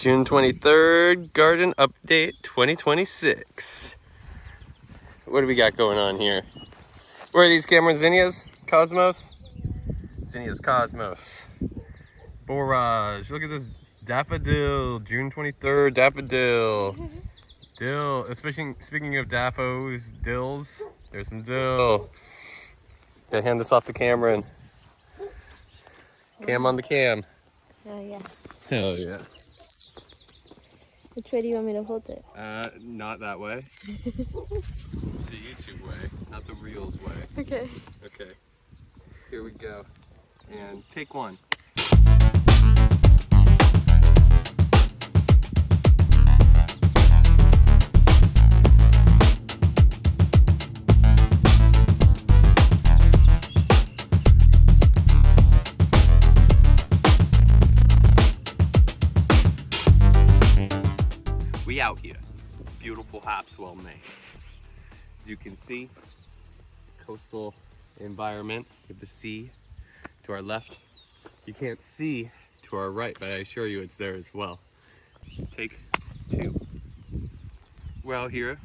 June 23rd, Garden Update 2026. What do we got going on here? Where are these cameras? Zinnias? Cosmos? Zinnias Cosmos. Borage. Look at this daffodil. June 23rd, daffodil. Dill. Speaking of daffos, dills, there's some dill. Gotta hand this off to Cameron. Cam on the cam. Oh yeah. Hell yeah. Which way do you want me to hold it? Not that way. The YouTube way, not the Reels way. Okay. Okay. Here we go. And take one. We out here, beautiful Hopswell, Maine. As you can see, coastal environment with the sea to our left. You can't see to our right, but I assure you it's there as well. Take two. We're out here.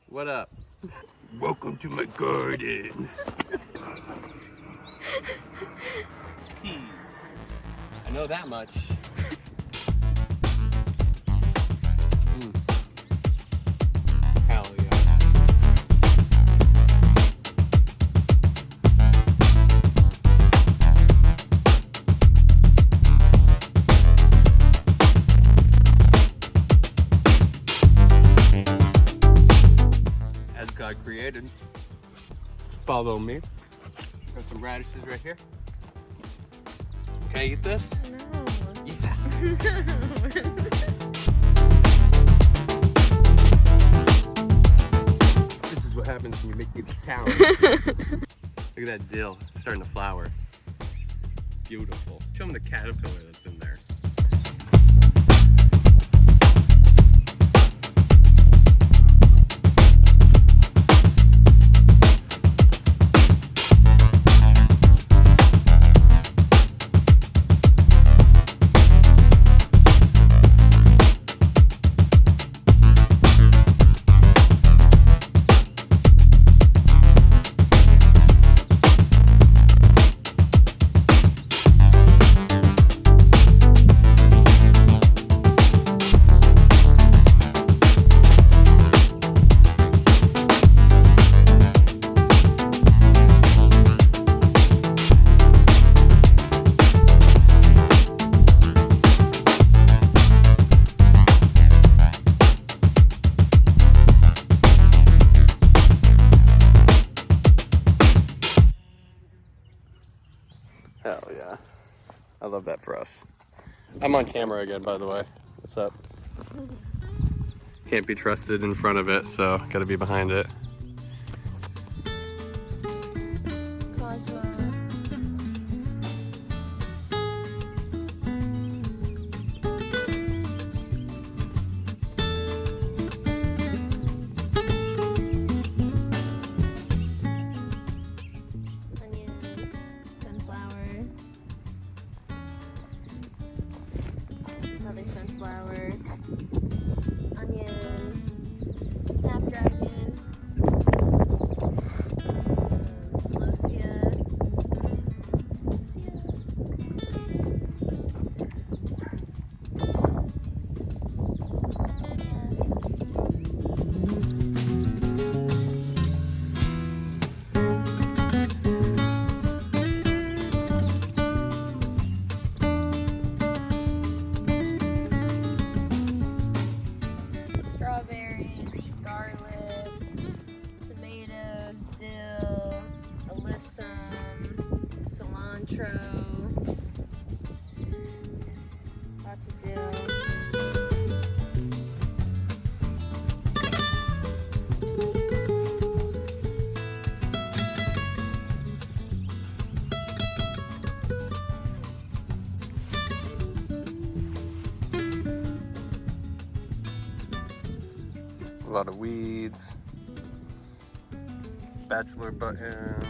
What up? Welcome to my garden. Peas. I know that much. Hell yeah. As God created, follow me. Got some radishes right here. Can I eat this? No. Yeah. This is what happens when you make me the town. Look at that dill, it's starting to flower. Beautiful. Show them the caterpillar that's in there. Hell yeah. I love that for us. I'm on camera again, by the way. What's up? Can't be trusted in front of it, so gotta be behind it. Cosmos. Another sunflower, onions, snapdragon, celosia, strawberries, garlic, tomatoes, dill, alyssum, cilantro, lots of dill. A lot of weeds. Bachelor buttons.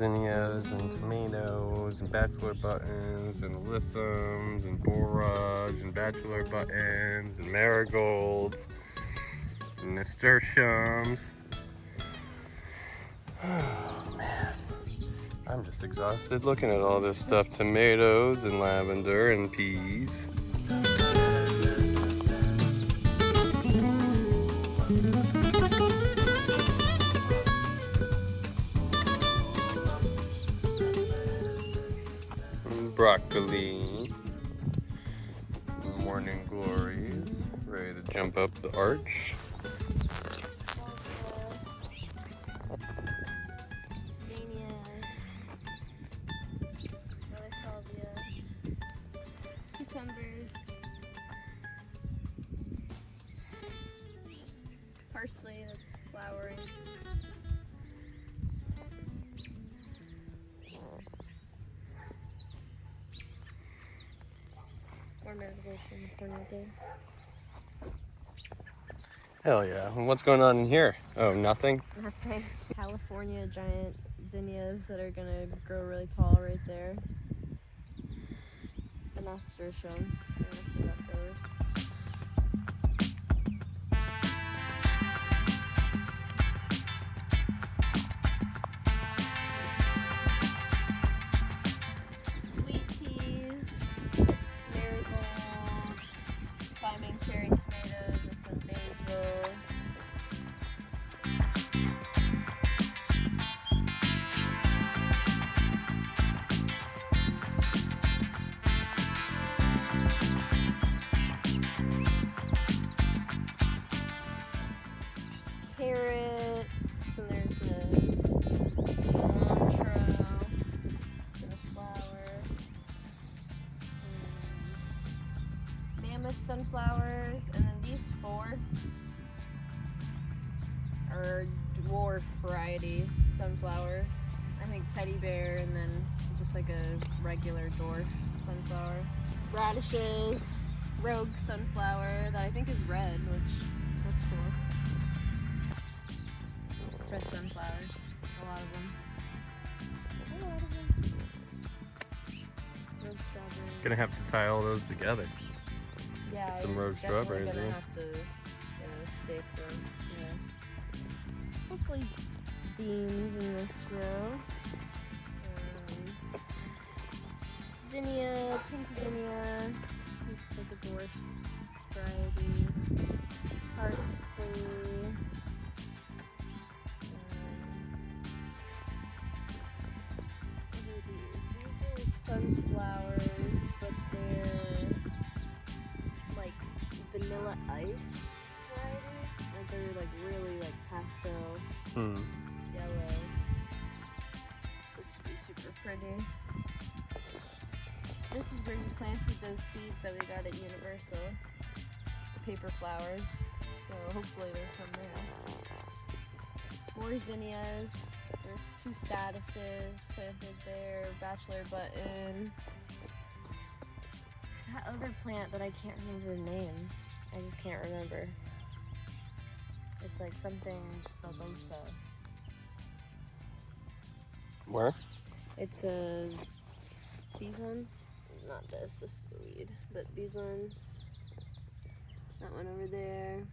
zinnias and tomatoes and bachelor buttons and alyssums and borage and bachelor buttons and marigolds and nasturtiums. Oh man, I'm just exhausted looking at all this stuff. Tomatoes and lavender and peas. Broccoli, morning glories, ready to jump up the arch. Zinnias, another salvia, cucumbers, parsley that's flowering. More marigolds in the corner there. Hell yeah. And what's going on in here? Oh, nothing? Nothing. California giant zinnias that are gonna grow really tall right there. The nasturtiums. I don't know if you got those. Sweet peas, marigolds, climbing cherry tomatoes with some basil. Carrots, and there's a cilantro, it's gonna flower, mammoth sunflowers, and then these four are dwarf variety sunflowers. I think teddy bear, and then just like a regular dwarf sunflower. Radishes, rogue sunflower that I think is red, which that's cool. Red sunflowers, a lot of them. Rogue strawberries. Gonna have to tie all those together. Yeah, some you're rogue definitely strawberries, gonna yeah. have to stake them. Yeah. Hopefully beans in this row. Zinnia, pink zinnia. Looks like a dwarf variety. Parsley. What are these? These are sunflowers, but they're like vanilla ice variety. Like they're like really like pastel yellow. Supposed to be super pretty. This is where we planted those seeds that we got at Universal. The paper flowers. So hopefully there's some there. More zinnias. There's two statuses planted there. Bachelor button. That other plant that I can't remember the name. I just can't remember. It's like something babosa. Where? It's these ones. Not this is the weed. But these ones. That one over there.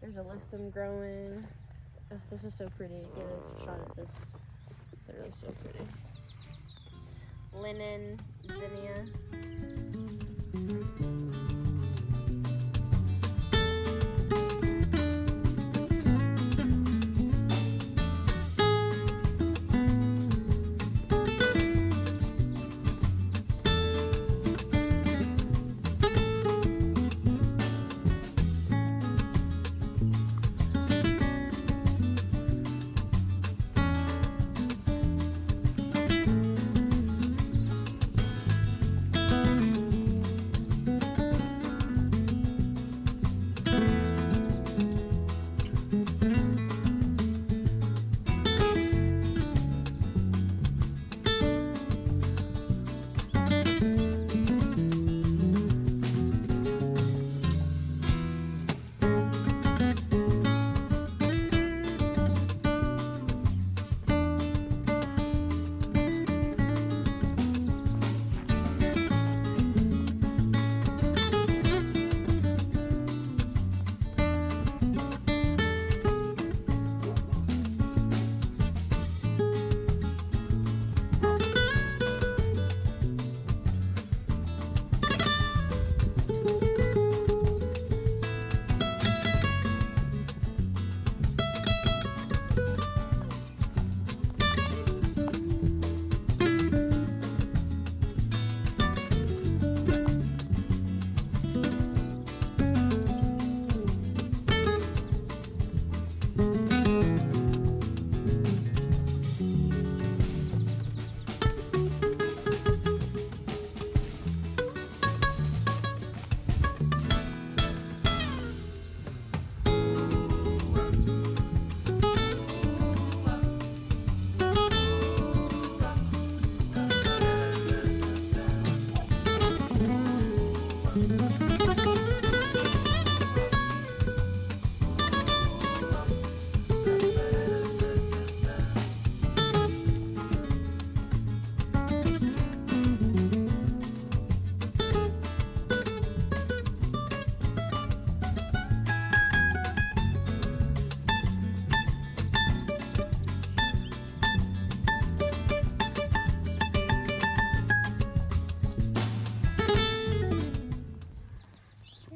There's a alyssum growing. Oh, this is so pretty. Get a shot at this. It's literally so pretty. Linen, zinnia.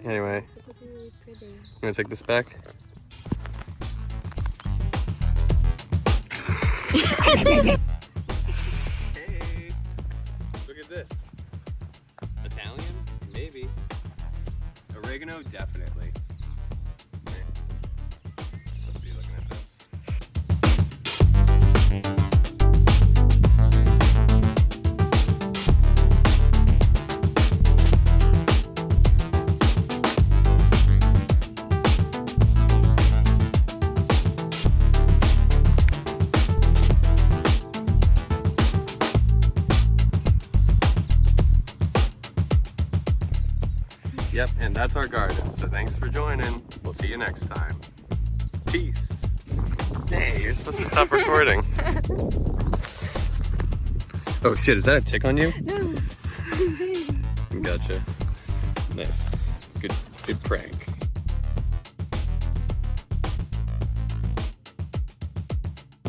Anyway, It would be really pretty. I'm gonna take this back. Hey, look at this. Italian? Maybe. Oregano? Definitely. Okay. Supposed to be looking at this. Yep, and that's our garden. So thanks for joining. We'll see you next time. Peace. Hey, you're supposed to stop recording. Oh shit, is that a tick on you? No. Gotcha. Nice. Good prank.